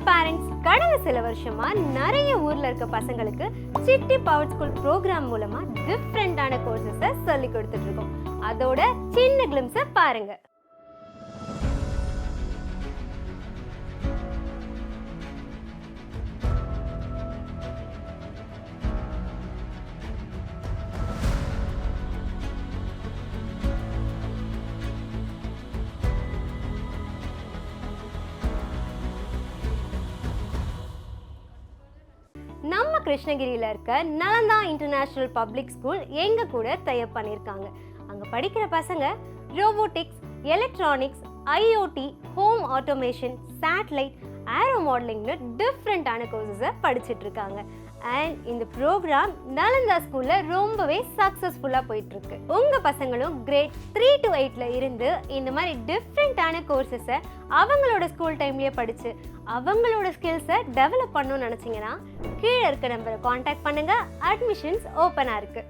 Parents கடந்த சில வருஷமா நிறைய ஊர்ல இருக்க பசங்களுக்கு சிட்டி பவர்ட் ஸ்கூல் ப்ரோக்ராம் மூலமா டிஃப்ரெண்டான கோர்சஸை சொல்லி கொடுத்துட்டு இருக்கோம். அதோட சின்ன கிளிம்ஸை பாருங்க. நம்ம கிருஷ்ணகிரியில் இருக்க நலந்தா இன்டர்நேஷனல் பப்ளிக் ஸ்கூல் எங்க கூட டைப் பண்ணியிருக்காங்க. அங்க படிக்கிற பசங்க robotics, electronics, IoT, home automation, satellite, aero மாடலிங்னு டிஃப்ரெண்டான கோர்சஸை படிச்சுட்டு இருக்காங்க. அண்ட் இந்த ப்ரோக்ராம் நலந்தா ஸ்கூல்ல ரொம்பவே சக்ஸஸ்ஃபுல்லாக போயிட்டு இருக்கு. உங்க பசங்களும் கிரேட் 3 to 8ல இருந்து இந்த மாதிரி டிஃப்ரெண்டான கோர்சஸை அவங்களோட ஸ்கூல் டைம்லயே படிச்சு அவங்களோட ஸ்கில்ஸை டெவலப் பண்ணணும்னு நினைச்சீங்கன்னா கீழே இருக்க நம்பரை காண்டாக்ட் பண்ணுங்க. அட்மிஷன்ஸ் ஓப்பனா இருக்கு.